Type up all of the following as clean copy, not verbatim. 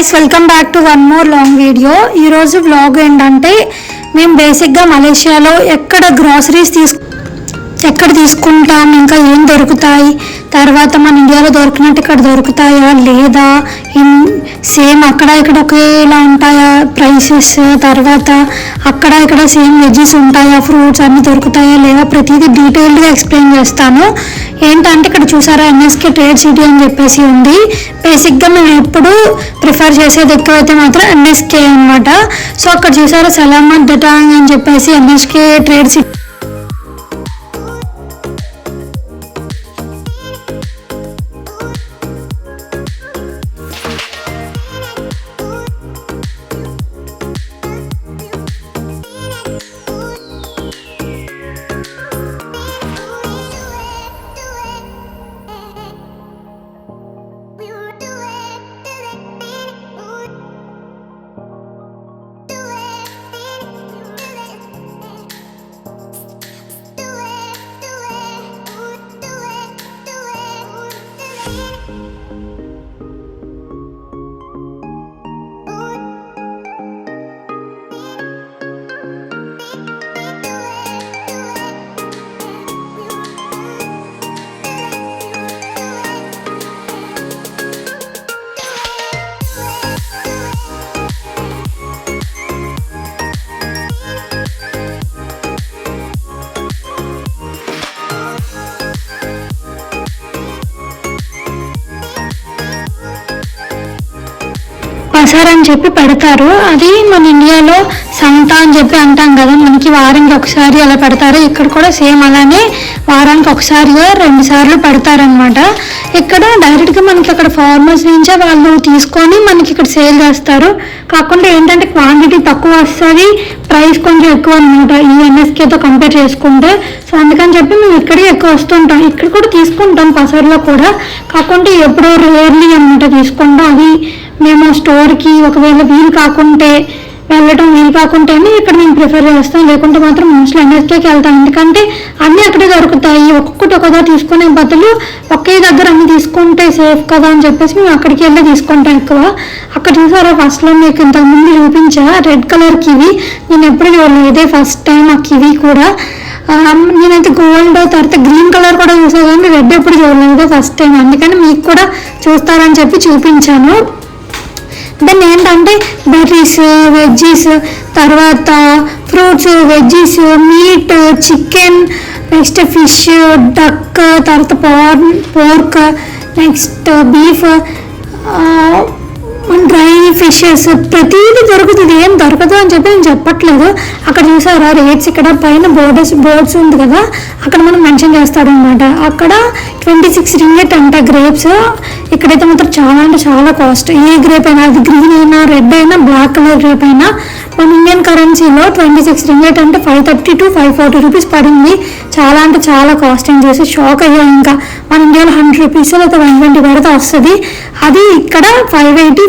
guys, welcome back to one more long video. ఈ రోజు vlog ఏంటంటే మేము బేసిక్గా మలేషియాలో ఎక్కడ గ్రాసరీస్ ఎక్కడ తీసుకుంటాం, ఇంకా ఏం దొరుకుతాయి, తర్వాత మన ఇండియాలో దొరికినట్టు ఇక్కడ దొరుకుతాయా లేదా, సేమ్ అక్కడ ఇక్కడ ఒకేలా ఉంటాయా ప్రైసెస్, తర్వాత అక్కడ ఇక్కడ సేమ్ వెజ్జెస్ ఉంటాయా, ఫ్రూట్స్ అన్నీ దొరుకుతాయా లేదా, ప్రతిదీ డీటెయిల్డ్గా ఎక్స్ప్లెయిన్ చేస్తాను. ఏంటంటే ఇక్కడ చూసారా ఎన్ఎస్కే ట్రేడ్ సిటీ అని చెప్పేసి ఉంది. బేసిక్గా మేము ఎప్పుడు ప్రిఫర్ చేసేది ఎక్కువైతే మాత్రం ఎన్ఎస్కే అనమాట. సో అక్కడ చూసారా సలామత్ దటాంగ్ అని చెప్పేసి ఎన్ఎస్కే ట్రేడ్ సిటీ. బజార్ అని చెప్పి పెడతారు. అది మన ఇండియాలో సంత అని చెప్పి అంటాం కదా, మనకి వారానికి ఒకసారి అలా పెడతారు. ఇక్కడ కూడా సేమ్ అలానే వారానికి ఒకసారిగా 2 సార్లు పెడతారనమాట. ఇక్కడ డైరెక్ట్గా మనకి అక్కడ ఫార్మర్స్ నుంచే వాళ్ళు తీసుకొని మనకి ఇక్కడ సేల్ చేస్తారు. కాకుండా ఏంటంటే క్వాంటిటీ తక్కువ వస్తుంది, ప్రైస్ కొంచెం ఎక్కువ అనమాట ఈ ఎన్ఎస్కేతో కంపేర్ చేసుకుంటే. సో అందుకని చెప్పి మేము ఇక్కడే ఎక్కువ వస్తుంటాం. ఇక్కడ కూడా తీసుకుంటాం బజార్లో కూడా, కాకుండా ఎప్పుడో రేర్లీ అనమాట తీసుకుంటాం. అది మేము స్టోర్కి ఒకవేళ వెళ్ళటం వీలు కాకుంటేనే ఇక్కడ మేము ప్రిఫర్ చేస్తాం. లేకుంటే మాత్రం మోస్ట్లీ ఎన్ఎస్కేకి వెళ్తాం, ఎందుకంటే అన్నీ అక్కడే దొరుకుతాయి. ఒక్కొక్కటి ఒకదా తీసుకునే బదులు ఒకే దగ్గర అన్ని తీసుకుంటే సేఫ్ కదా అని చెప్పేసి మేము అక్కడికి వెళ్ళి తీసుకుంటాం ఎక్కువ. అక్కడ చూసారా ఫస్ట్లో మీకు ఇంతకుముందు చూపించా రెడ్ కలర్ కివి, నేను ఎప్పుడు చూడలేదు, ఇదే ఫస్ట్ టైం ఆ కివి కూడా. నేనైతే గోల్డ్ తర్వాత గ్రీన్ కలర్ కూడా చూసాను, కానీ రెడ్ ఎప్పుడు చూడలేదు, ఫస్ట్ టైం. అందుకని మీకు కూడా చూస్తారని చెప్పి చూపించాను. దెన్ ఏంటంటే బెర్రీస్, వెజ్జీస్, తర్వాత fruits, veggies, meat, chicken, next fish, duck, తర్వాత pork, next beef, dry fishes, ప్రతిదీ దొరుకుతుంది. ఏం దొరకదు అని చెప్పి నేను చెప్పట్లేదు. అక్కడ చూసారా రేట్స్, ఇక్కడ పైన బోర్డ్స్ ఉంది కదా, అక్కడ మనం మెన్షన్ చేస్తాడనమాట. అక్కడ 26 రింగిట్ అంట గ్రేప్స్. ఇక్కడైతే మాత్రం చాలా అంటే చాలా కాస్ట్. ఏ గ్రేప్ అయినా, అది గ్రీన్ అయినా, రెడ్ అయినా, బ్లాక్ కలర్ గ్రేప్ అయినా మన ఇండియన్ కరెన్సీలో 26 రింగిట్ అంటే 530 to 540 రూపీస్ పడింది. చాలా అంటే చాలా కాస్ట్ అని చేసి షాక్ అయ్యా. ఇంకా మన ఇండియాలో 100 రూపీస్ లేదా 120 పడితే వస్తుంది, అది ఇక్కడ 580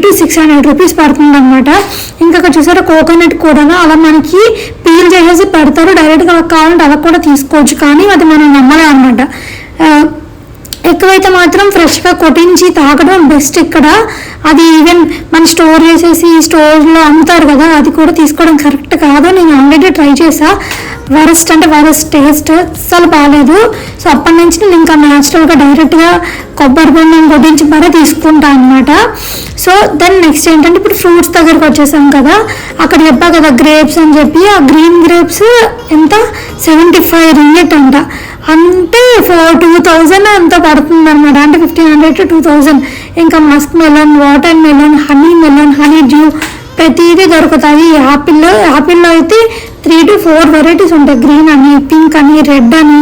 to 600 రూపీస్ పడుతుంది అనమాట. ఇంకా అక్కడ చూసారా కోకోనట్ కూడా అలా మనకి పీల్ చేసేసి పెడతారు. డైరెక్ట్గా అలా కావాలంటే అలా కూడా తీసుకోవచ్చు, కానీ అది మనం నమ్మలేం అనమాట. ఎక్కువైతే మాత్రం ఫ్రెష్గా కొట్టించి తాగడం బెస్ట్ ఇక్కడ. అది ఈవెన్ మన స్టోర్ చేసేసి స్టోర్లో అమ్ముతారు కదా, అది కూడా తీసుకోవడం కరెక్ట్ కాదు. నేను ఆల్రెడీ ట్రై చేసా, వరస్ట్ టేస్ట్ అస్సలు బాగాలేదు. సో అప్పటి నుంచి నేను ఇంకా న్యాచురల్గా డైరెక్ట్గా కొబ్బరి బొండం కొట్టించి మరీ తీసుకుంటాను అనమాట. సో దెన్ నెక్స్ట్ ఏంటంటే ఇప్పుడు ఫ్రూట్స్ దగ్గరకు వచ్చేసాం కదా, అక్కడ చెప్పా కదా గ్రేప్స్ అని చెప్పి, ఆ గ్రీన్ గ్రేప్స్ ఎంత 75 రింగిట్ అంట, అంటే 2000 అంతా పడుతుంది అనమాట, అంటే 1500 to 2000. ఇంకా Musk melon, water melon, honey due ప్రతిదీ దొరుకుతాయి. యాపిల్లో అయితే 3 to 4 వెరైటీస్ ఉంటాయి. గ్రీన్ అని, పింక్ అని, రెడ్ అని,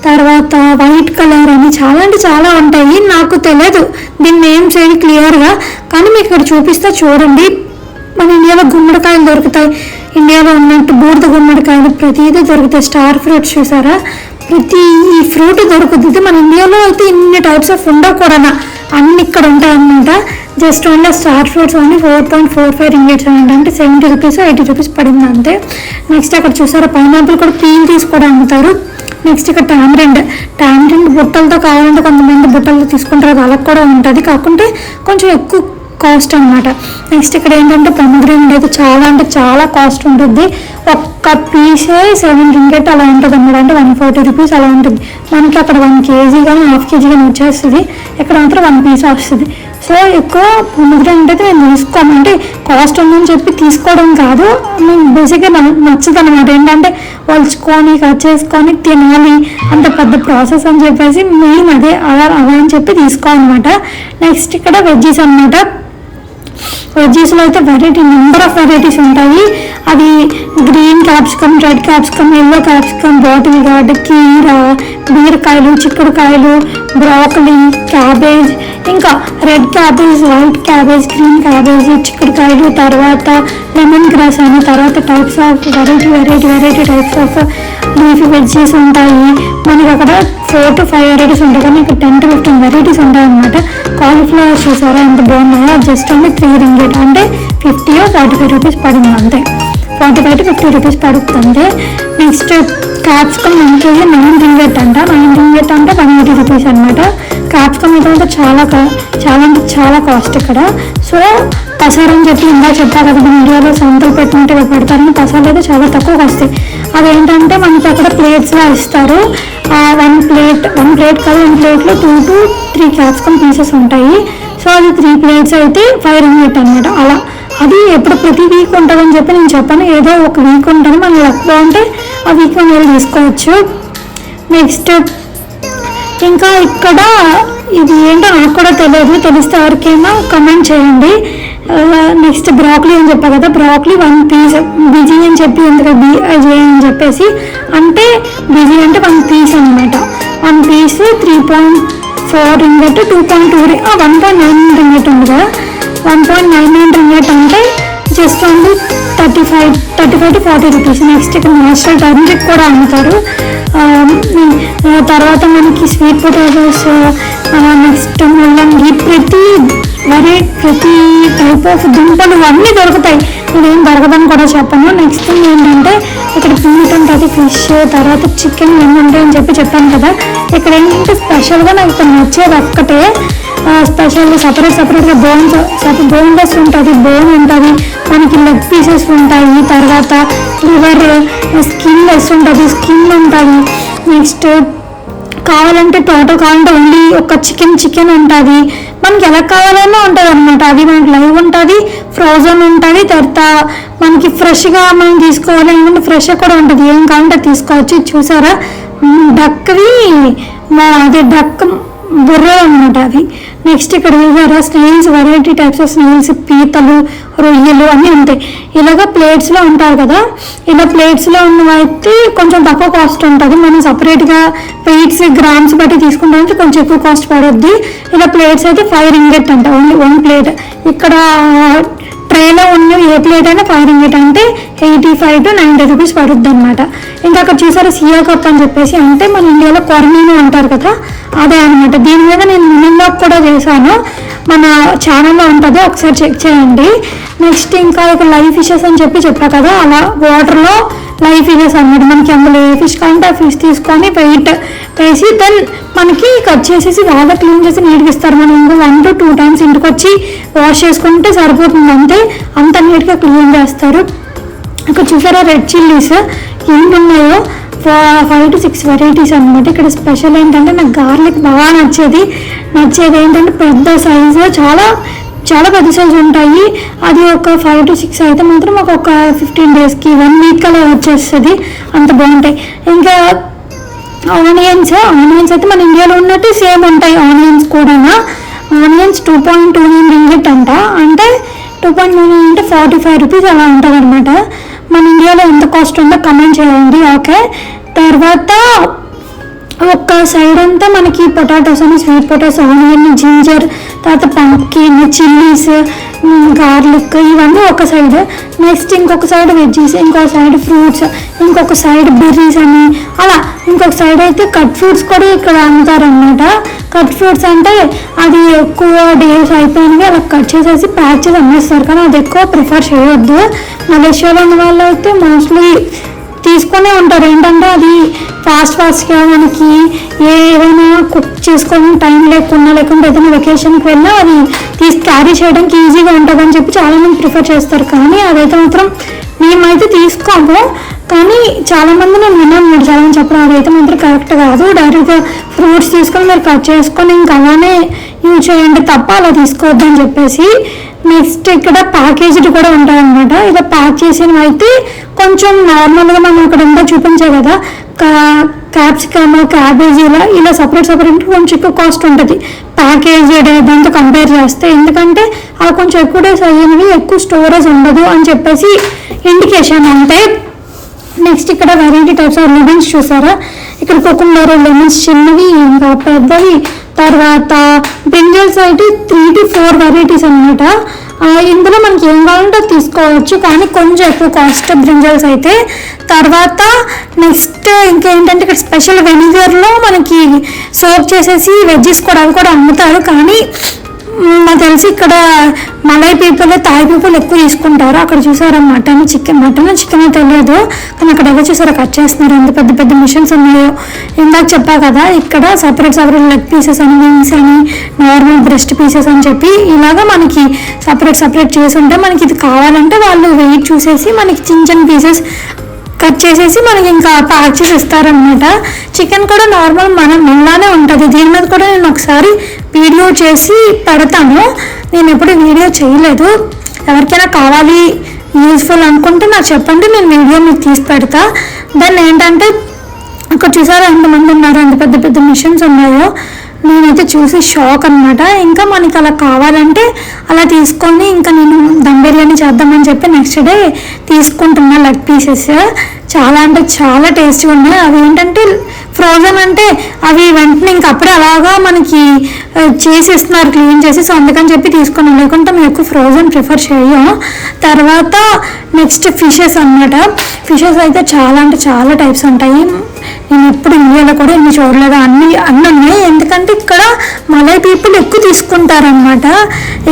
తర్వాత వైట్ కలర్ అని, చాలా అంటే చాలా ఉంటాయి. నాకు తెలియదు దీన్ని ఏం చేయాలి క్లియర్గా, కానీ మీకు ఇక్కడ చూపిస్తా చూడండి. మన ఇండియాలో గుమ్మడికాయలు దొరుకుతాయి, ఇండియాలో ఉన్నట్టు బూడిద గుమ్మడికాయలు ప్రతిదీ దొరుకుతాయి. స్టార్ ఫ్రూట్స్ చూసారా, ప్రతి ఫ్రూట్ దొరుకుతుంది. మన ఇండియాలో అయితే ఇన్ని టైప్స్ ఆఫ్ ఉండవు కూడా, అన్ని ఇక్కడ ఉంటాయి అన్నమాట. Just only star fruits only 4.45 ringgits అంటే 70 రూపీస్ 80 రూపీస్ పడింది అంతే. నెక్స్ట్ అక్కడ చూసారా పైనాపిల్ కూడా పీల్ తీసి కూడా అమ్ముతారు. నెక్స్ట్ ఇక్కడ టామరెండ్ బుట్టలతో కావాలంటే కొంతమంది బుట్టలతో తీసుకుంటారు, అలా కూడా ఉంటుంది, కాకుంటే కొంచెం ఎక్కువ కాస్ట్ అనమాట. నెక్స్ట్ ఇక్కడ ఏంటంటే పొమగ్రెనేట్ అయితే చాలా అంటే చాలా కాస్ట్ ఉంటుంది. ఒక్క పీసే 7 రింగెట్ అలా ఉంటుంది అన్నమాట, అంటే 140 రూపీస్ అలా ఉంటుంది. మనకి అక్కడ 1 కేజీ కానీ 1/2 కేజీ కానీ వచ్చేస్తుంది, ఇక్కడ మాత్రం 1 పీస్ వస్తుంది. సో ఎక్కువ పొమగ్రెనేట్ అయితే నేను తీసుకోము, అంటే కాస్ట్ ఉందని చెప్పి తీసుకోవడం కాదు, మేము బేసిక్గా నచ్చదు అనమాట. ఏంటంటే వలుచుకొని కట్ చేసుకొని తినాలి, అంత పెద్ద ప్రాసెస్ అని చెప్పేసి మెయిన్ అదే అలా అని చెప్పి తీసుకోవాలన్నమాట. నెక్స్ట్ ఇక్కడ వెజ్జీస్ అనమాట. వెజ్జీస్లో అయితే నెంబర్ ఆఫ్ వెరైటీస్ ఉంటాయి. అది green capsicum, red capsicum, yellow capsicum, bottle gourd, కీర, బీరకాయలు, చిక్కుడుకాయలు, బ్రాకలీ, క్యాబేజ్, ఇంకా red cabbage, white cabbage, green cabbage, చిక్కుడుకాయలు, తర్వాత లెమన్ గ్రాస్ అని, తర్వాత types of variety types of leafy veggies ఉంటాయి. మనకి అక్కడ 4 to 5 వెరైటీస్ ఉంటాయి, కానీ ఇక్కడ 10 to 15 వెరైటీస్ ఉంటాయి అన్నమాట. కాలీఫ్లవర్ చూసారా ఎంత బాగున్నాయో, జస్ట్ ఓన్లీ 3 రింగెట్, అంటే 50 or 45 రూపీస్ పడింది అంతే, 45 to 50 రూపీస్ పడుతుంది. నెక్స్ట్ క్యాప్సికమ్ 1 కేజీ 9 రింగెట్ అంట, 9 రింగెట్ అంటే 180 రూపీస్ అనమాట. క్యాప్సికమ్ అయితే చాలా అంటే చాలా కాస్ట్ ఇక్కడ. సో పసారు అని చెప్పి ఇందా చెప్పా కదా, మన ఇండియాలో సంతలు పెట్టినట్టు పెడతారని, పసాలు అయితే చాలా తక్కువగా వస్తాయి. అదేంటంటే మనకి అక్కడ ప్లేట్స్లో ఇస్తారు. 1 ప్లేట్లో 2 to 3 క్యాప్సికమ్ పీసెస్ ఉంటాయి. సో అది 3 ప్లేట్స్ అయితే 5 రింగెట్ అనమాట. అలా అది ఎప్పుడు ప్రతి వీక్ ఉంటుందని చెప్పి నేను చెప్పాను, ఏదో ఒక వీక్ ఉంటుంది, మనం లక్ బాగుంటే ఆ వీక్ మనం వెళ్ళి తీసుకోవచ్చు. నెక్స్ట్ ఇంకా ఇక్కడ ఇది ఏంటో నాకు కూడా తెలియదు, తెలిస్తే ఎవరికైనా కమెంట్ చేయండి. నెక్స్ట్ బ్రాక్లీ అని చెప్పా కదా, బ్రాక్లీ 1 పీస్, బిజీ అని చెప్పి ఎందుకు BIJ అని చెప్పేసి, అంటే బిజీ అంటే 1 పీస్ అనమాట. 1 పీస్ 3.4 రింగెట్, 2.2 1.9 రింగెట్ ఉంది కదా, 1.99 రింగెట్ అంటే just only 35 to 40 rupees. Next ఇక్కడ నేచురల్ టర్మరిక్ కూడా అమ్ముతారు. తర్వాత మనకి స్వీట్ పొటాటోస్, నెక్స్ట్ ముల్లంగి, ప్రతి టైప్ ఆఫ్ దుంపలు అన్నీ దొరుకుతాయి, ఇదేం దొరకదని కూడా చెప్పాను. నెక్స్ట్ థింగ్ ఏంటంటే ఇక్కడ మీట్ ఉంటుంది, ఫిష్, తర్వాత చికెన్ ఇవన్నీ ఉంటాయని చెప్పాను కదా. ఇక్కడ ఏంటంటే స్పెషల్గా నాకు ఇక్కడ నచ్చేది ఒక్కటే, స్పెషల్ సపరేట్గా బోన్లెస్ ఉంటుంది, బోన్ ఉంటుంది, మనకి లెగ్ పీసెస్ ఉంటాయి, తర్వాత లివర్, స్కిన్లెస్ ఉంటుంది, స్కిన్ ఉంటుంది. నెక్స్ట్ కావాలంటే టోటల్ కావాలంటే ఓన్లీ ఒక చికెన్ ఉంటుంది, మనకి ఎలా కావాలన్నా ఉంటుంది అనమాట. అది మనకి లైవ్ ఉంటుంది, ఫ్రోజన్ ఉంటుంది, తర్వాత మనకి ఫ్రెష్గా మనం తీసుకోవాలి ఎందుకంటే ఫ్రెష్గా కూడా ఉంటుంది, ఏం కావాలంటే తీసుకోవచ్చు. చూసారా డక్వి, అదే డక్ బుర్ర అనమాట అది. నెక్స్ట్ ఇక్కడ చూసారా snails, variety types of snails, పీతలు, రొయ్యలు అన్నీ ఉంటాయి. ఇలాగ ప్లేట్స్లో ఉంటారు కదా, ఇలా ప్లేట్స్లో ఉన్నవైతే కొంచెం తక్కువ కాస్ట్ ఉంటుంది, మనం సపరేట్గా వెయిట్స్ గ్రామ్స్ బట్టి తీసుకుంటామంటే కొంచెం ఎక్కువ కాస్ట్ పడుద్ది. ఇలా ప్లేట్స్ అయితే 5 రింగెట్ అంట, ఓన్లీ 1 ప్లేట్. ఇక్కడ ట్రేలో ఉన్న ఏ ప్లేట్ అయినా 5 రింగెట్ అంటే 85 to 90 రూపీస్ పడుద్ది అనమాట. ఇంకా అక్కడ చూసారా సియా కప్ అని చెప్పేసి, అంటే మన ఇండియాలో కొరమీను అంటారు కదా, అదే అనమాట. దీని మీద నేను మినిమం కూడా చేశాను, మన ఛానల్లో ఉంటుంది, ఒకసారి చెక్ చేయండి. నెక్స్ట్ ఇంకా ఇక్కడ లైవ్ ఫిషెస్ అని చెప్పా కదా, అలా వాటర్లో లైవ్ ఫిషెస్ అనమాట. మనకి అందులో ఏ ఫిష్ కావాలంటే ఆ ఫిష్ తీసుకొని వెయిట్ వేసి దెన్ మనకి కట్ చేసేసి బాగా క్లీన్ చేసి నీట్గా ఇస్తారు. మనం ఇంకో 1 to 2 times ఇంటికి వచ్చి వాష్ చేసుకుంటే సరిపోతుంది, అంతే, అంత నీట్గా క్లీన్ చేస్తారు. ఇక్కడ చూసారా రెడ్ చిల్లీస్ ఏంటి ఉన్నాయో, 5 to 6 వెరైటీస్ అనమాట. ఇక్కడ స్పెషల్ ఏంటంటే నాకు గార్లిక్ బాగా నచ్చేది ఏంటంటే పెద్ద సైజు, చాలా పెద్ద సైజు ఉంటాయి. అది ఒక 5 to 6 అయితే మాత్రం మాకు ఒక 15 daysకి 1 week అలా వచ్చేస్తుంది, అంత బాగుంటాయి. ఇంకా ఆనియన్స్ అయితే మన ఇండియాలో ఉన్నట్టు సేమ్ ఉంటాయి. ఆనియన్స్ కూడా ఆనియన్స్ 2.29 రింగెట్ అంట, అంటే 2.29 అంటే 45 రూపీస్ అలా ఉంటుంది అనమాట. మన ఇండియాలో ఎంత కాస్ట్ ఉందో కమెంట్ చేయండి. ఓకే, తర్వాత ఒక సైడ్ అంతా మనకి పొటాటోస్ అని, స్వీట్ పొటాటోస్, ఆనియన్, జింజర్, తర్వాత పంప్కిన్, చిల్లీస్, గార్లిక్, ఇవన్నీ ఒక సైడ్. నెక్స్ట్ ఇంకొక సైడ్ వెజ్జీస్, ఇంకొక సైడ్ ఫ్రూట్స్, ఇంకొక సైడ్ బెర్రీస్ అని, అలా ఇంకొక సైడ్ అయితే కట్ ఫ్రూట్స్ కూడా ఇక్కడ అమ్ముతారనమాట. కట్ ఫ్రూట్స్ అంటే అది ఎక్కువ డేస్ అయిపోయినవి అలా కట్ చేసేసి ప్యాక్ చేసి అమ్మేస్తారు, కానీ అది ఎక్కువ ప్రిఫర్ చేయొద్దు. మలేషియాలో ఉన్న వాళ్ళు అయితే మోస్ట్లీ తీసుకొనే ఉంటారు. ఏంటంటే అది ఫాస్ట్గా మనకి ఏదైనా కుక్ చేసుకొని టైం లేకుండా లేకుంటే ఏదైనా వెకేషన్కి వెళ్ళినా అది క్యారీ చేయడానికి ఈజీగా ఉంటుంది అని చెప్పి చాలామంది ప్రిఫర్ చేస్తారు. కానీ అదైతే మాత్రం మేమైతే తీసుకోము. కానీ చాలామంది నేను విన్నాను చాలామంది చెప్పడం అదైతే మాత్రం కరెక్ట్ కాదు. డైరెక్ట్గా ఫ్రూట్స్ తీసుకొని మీరు కట్ చేసుకొని ఇంకా అలానే యూజ్ చేయండి తప్ప అలా తీసుకోవద్దు అని చెప్పేసి. నెక్స్ట్ ఇక్కడ ప్యాకేజ్డ్ కూడా ఉంటాయన్నమాట. ఇలా ప్యాక్ చేసినవి అయితే కొంచెం నార్మల్గా మనం అక్కడ ఉందో చూపించే కదా క్యాప్సికమ్ క్యాబేజీ ఇలా సపరేట్ కొంచెం ఎక్కువ కాస్ట్ ఉంటుంది ప్యాకేజ్డ్ దాంతో కంపేర్ చేస్తే. ఎందుకంటే అవి కొంచెం ఎక్కువ డేస్ అయ్యినవి, ఎక్కువ స్టోరేజ్ ఉండదు అని చెప్పేసి ఇండికేషన్ అంటే. నెక్స్ట్ ఇక్కడ వెరైటీ టైప్స్ ఆఫ్ లెమన్స్ చూసారా, ఇక్కడ కుకుంబర్ లెమన్స్ చిన్నవి ఇంకా పెద్దవి, తర్వాత బ్రింజల్స్ అయితే 3 to 4 వెరైటీస్ అనమాట. ఇందులో మనకి ఏం కావాలంటే తీసుకోవచ్చు, కానీ కొంచెం ఎక్కువ కాస్ట్ బ్రింజల్స్ అయితే. తర్వాత నెక్స్ట్ ఇంకా ఏంటంటే ఇక్కడ స్పెషల్ వెనిగర్లో మనకి సోప్ చేసేసి వెజ్జెస్ కూడా అవి కూడా అమ్ముతారు. కానీ నాకు తెలిసి ఇక్కడ మలై పీపుల్ థాయ్ పీపుల్ ఎక్కువ తీసుకుంటారు. అక్కడ చూసారా మటన్ చికెన్ తెలియదు, కానీ అక్కడ ఎలా చూసారా కట్ చేస్తున్నారు, ఎంత పెద్ద పెద్ద మిషన్స్ ఉన్నాయో. ఇందాక చెప్పా కదా ఇక్కడ సపరేట్ లెగ్ పీసెస్ అని, వింగ్స్ అని, నార్మల్ బ్రెస్ట్ పీసెస్ అని చెప్పి ఇలాగా మనకి సపరేట్ చేసి ఉంటే మనకి ఇది కావాలంటే వాళ్ళు వెయిట్ చూసేసి మనకి చిన్న పీసెస్ కట్ చేసేసి మనకి ఇంకా ప్యాక్ చేసి ఇస్తారనమాట. చికెన్ కూడా నార్మల్ మనం ఇలానే ఉంటుంది. దీని మీద కూడా నేను ఒకసారి వీడియో చేసి పెడతాను. నేను ఎప్పుడు వీడియో చేయలేదు. ఎవరికైనా కావాలి యూజ్ఫుల్ అనుకుంటే నాకు చెప్పండి, నేను వీడియో మీకు తీసి పెడతా. దాన్ని ఏంటంటే అక్కడ చూసారా ఎంతమంది ఉన్నారు, ఎంత పెద్ద పెద్ద మిషన్స్ ఉన్నాయో. నేనైతే చూసి షాక్ అనమాట. ఇంకా మనకి అలా కావాలంటే అలా తీసుకొని ఇంకా నేను దమ్ బిర్యానీ చేద్దామని చెప్పి నెక్స్ట్ డే తీసుకుంటున్నా లెగ్ పీసెస్. చాలా అంటే చాలా టేస్టీగా ఉన్నాయి. అవి ఏంటంటే ఫ్రోజన్ అంటే అవి వెంటనే ఇంకా అప్పుడే అలాగా మనకి చేసేస్తున్నారు క్లీన్ చేసి. సో అందుకని చెప్పి తీసుకున్నాం, లేకుంటే మేము ఎక్కువ ఫ్రోజన్ ప్రిఫర్ చేయం. తర్వాత నెక్స్ట్ ఫిషెస్ అనమాట. ఫిషెస్ అయితే చాలా అంటే చాలా టైప్స్ ఉంటాయి. నేను ఎప్పుడు ఇండియాలో కూడా ఎన్ని చూడలేదు, అన్ని ఉన్నాయి. ఎందుకంటే ఇక్కడ మలై పీపుల్ ఎక్కువ తీసుకుంటారనమాట.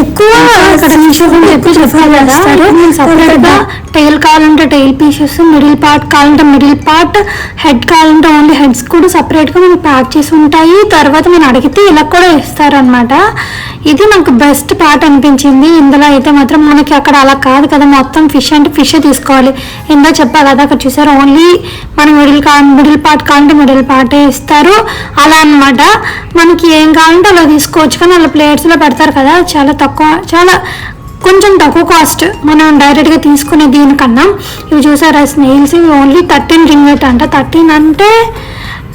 ఎక్కువ ప్రిఫర్ చేస్తారు. సపరేట్గా టైల్ కావాలంటే టైల్ పీసెస్, మిడిల్ పార్ట్ కావాలంటే మిడిల్ పార్ట్, హెడ్ కావాలంటే ఓన్లీ హెడ్స్ కూడా సపరేట్గా మనకి ప్యాక్ చేసి ఉంటాయి. తర్వాత నేను అడిగితే ఇలా కూడా ఇస్తారనమాట. ఇది నాకు బెస్ట్ పార్ట్ అనిపించింది. ఇందులో అయితే మాత్రం మనకి అక్కడ అలా కాదు కదా, మొత్తం ఫిష్ అంటే ఫిష్ తీసుకోవాలి. ఇందా చెప్పా కదా అక్కడ చూసారు ఓన్లీ మనం మిడిల్ పార్ట్ కావాలంటే మిడిల్ పార్టే ఇస్తారు అలా అనమాట. మనకి ఏం కావాలంటే అలా తీసుకోవచ్చు. కానీ అలా ప్లేట్స్లో పెడతారు కదా, కొంచెం తక్కువ కాస్ట్ మనం డైరెక్ట్గా తీసుకునే దీనికన్నా. ఇవి చూసారా స్నేల్స్, ఇవి ఓన్లీ 13 రింగిట్ అంట. 13 అంటే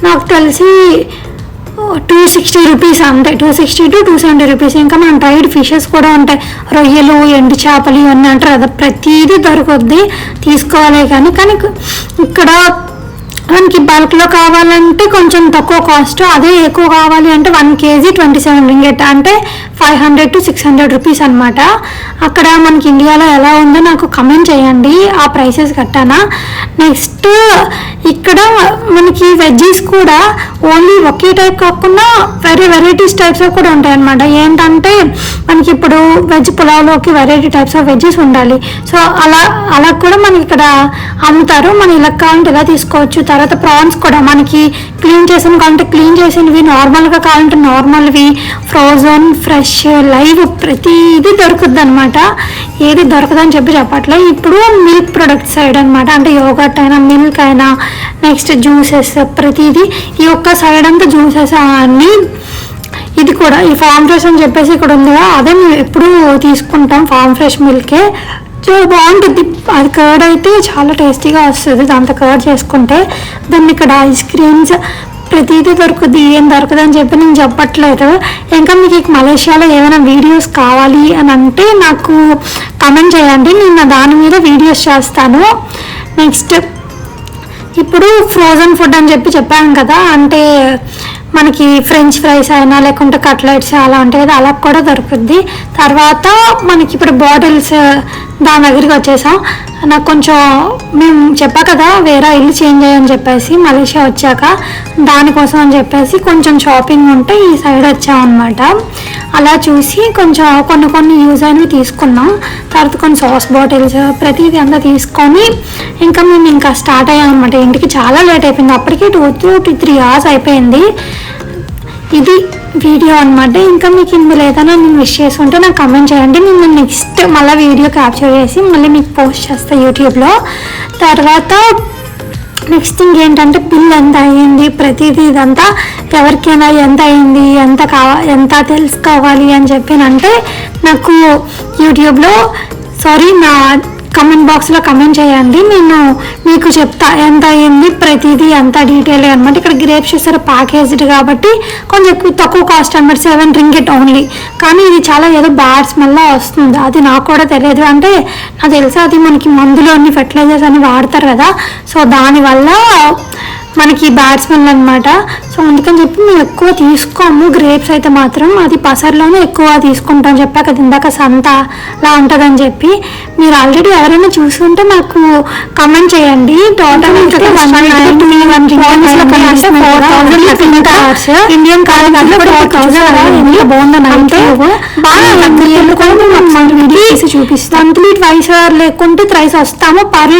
నాకు తెలిసి 260 రూపీస్ అంతే, 260 to 270 రూపీస్. ఇంకా మనం డ్రైడ్ ఫిషెస్ కూడా ఉంటాయి, రొయ్యలు, ఎండు చేపలు ఇవన్నీ అంటారు కదా, ప్రతిదీ దొరుకుద్ది తీసుకోవాలి. కానీ ఇక్కడ మనకి బల్క్లో కావాలంటే కొంచెం తక్కువ కాస్ట్, అదే ఎక్కువ కావాలి అంటే 1 kg 27 రింగిట్ అంటే 500 to 600 రూపీస్ అనమాట. అక్కడ మనకి ఇండియాలో ఎలా ఉందో నాకు కమెంట్ చేయండి, ఆ ప్రైసెస్ కట్టానా. నెక్స్ట్ ఇక్కడ మనకి వెజ్జీస్ కూడా ఓన్లీ ఒకే టైప్ కాకుండా వెరైటీస్ టైప్స్ కూడా ఉంటాయి అనమాట. ఏంటంటే మనకి ఇప్పుడు వెజ్ పులావ్లోకి వెరైటీ టైప్స్ ఆఫ్ వెజ్జెస్ ఉండాలి. సో అలా కూడా మనకి ఇక్కడ అమ్ముతారు. మనం ఇలా కావాలంటే ఇలా తీసుకోవచ్చు. తర్వాత ప్రాన్స్ కూడా మనకి క్లీన్ చేసిన కావాలంటే క్లీన్ చేసినవి, నార్మల్గా కావాలంటే నార్మల్వి, ఫ్రోజన్, ఫ్రెష్, లైవ్ ప్రతిదీ దొరుకుద్ది అనమాట. ఏది దొరకదని చెప్పట్లే. ఇప్పుడు మిల్క్ ప్రొడక్ట్ సైడ్ అనమాట, అంటే యోగర్ట్ అయినా మిల్క్ అయినా నెక్స్ట్ జ్యూసెస్ ప్రతిదీ ఈ ఒక్క సైడ్ అంతా జ్యూసెస్ అన్నీ. ఇది కూడా ఈ ఫార్మ్ ఫ్రెష్ అని చెప్పేసి ఇక్కడ ఉంది కదా, అదే మేము ఎప్పుడు తీసుకుంటాం ఫార్మ్ ఫ్రెష్ మిల్కే. చాలా బాగుంటుంది. అది కర్డ్ అయితే చాలా టేస్టీగా వస్తుంది దాంతో కర్డ్ చేసుకుంటే. దాన్ని ఇక్కడ ఐస్ క్రీమ్స్ ప్రతిదీ దొరుకుద్ది, ఏం దొరకదు అని చెప్పి నేను చెప్పట్లేదు. ఇంకా మీకు మలేషియాలో ఏమైనా వీడియోస్ కావాలి అని అంటే నాకు కమెంట్ చేయండి, నేను దాని మీద వీడియోస్ చేస్తాను. నెక్స్ట్ ఇప్పుడు ఫ్రోజన్ ఫుడ్ అని చెప్పాను కదా, అంటే మనకి ఫ్రెంచ్ ఫ్రైస్ అయినా లేకుంటే కట్లెట్స్ అలా ఉంటాయి కదా, అలా కూడా దొరుకుద్ది. తర్వాత మనకి ఇప్పుడు బాటిల్స్ దాని దగ్గరికి వచ్చేసాం. నాకు కొంచెం మేము చెప్పా కదా వేరే ఇల్లు చేంజ్ అయ్యని చెప్పేసి మలేషియా వచ్చాక, దానికోసం అని చెప్పేసి కొంచెం షాపింగ్ ఉంటే ఈ సైడ్ వచ్చామన్నమాట. అలా చూసి కొంచెం కొన్ని యూజ్ అయినవి తీసుకున్నాం. తర్వాత కొన్ని సాస్ బాటిల్స్ ప్రతిదీ అంతా తీసుకొని ఇంకా మేము ఇంకా స్టార్ట్ అయ్యామన్నమాట. ఇంటికి చాలా లేట్ అయిపోయింది, అప్పటికి 2 to 3 hours అయిపోయింది. ఇది వీడియో అనమాట. ఇంకా మీకు ఇందులో ఏదైనా నేను విష్ చేసుకుంటే నాకు కమెంట్ చేయండి. నేను నెక్స్ట్ మళ్ళీ వీడియో క్యాప్చర్ చేసి మళ్ళీ మీకు పోస్ట్ చేస్తాను యూట్యూబ్లో. తర్వాత నెక్స్ట్ థింగ్ ఏంటంటే బిల్ ఎంత అయ్యింది ప్రతిదీ, ఇదంతా ఎవరికైనా ఎంత అయింది ఎంత తెలుసుకోవాలి అని చెప్పినంటే నాకు యూట్యూబ్లో నా కమెంట్ బాక్స్లో కమెంట్ చేయండి. నేను మీకు చెప్తా ఎంత అయ్యింది ప్రతిదీ, అంత డీటెయిల్ అనమాట. ఇక్కడ గ్రేప్స్ చూసారు ప్యాకేజ్డ్ కాబట్టి కొంచెం తక్కువ కాస్ట్ అనమాట, 7 ringgit ఓన్లీ. కానీ ఇది చాలా ఏదో బ్యాడ్ స్మెల్ వస్తుంది, అది నాకు కూడా తెలియదు. అంటే నాకు తెలిసి అది మనకి మందులు అన్ని ఫెర్టిలైజర్స్ అన్ని వాడతారు కదా, సో దానివల్ల మనకి బ్యాడ్ స్మెల్ అనమాట. సో అందుకని చెప్పి మేము ఎక్కువ తీసుకోము గ్రేప్స్ అయితే మాత్రం. అది పసర్లోనే ఎక్కువ తీసుకుంటాం చెప్పా కదా ఇందాక, సంత అలా ఉంటుందని చెప్పి. మీరు ఆల్రెడీ ఎవరైనా చూసుకుంటే నాకు కమెంట్ చేయండి. టోటల్ ఇండియన్ బాగుంది చూపిస్తాం. మంత్లీ 2 లేకుంటే 3 వస్తాము. పర్లేదు.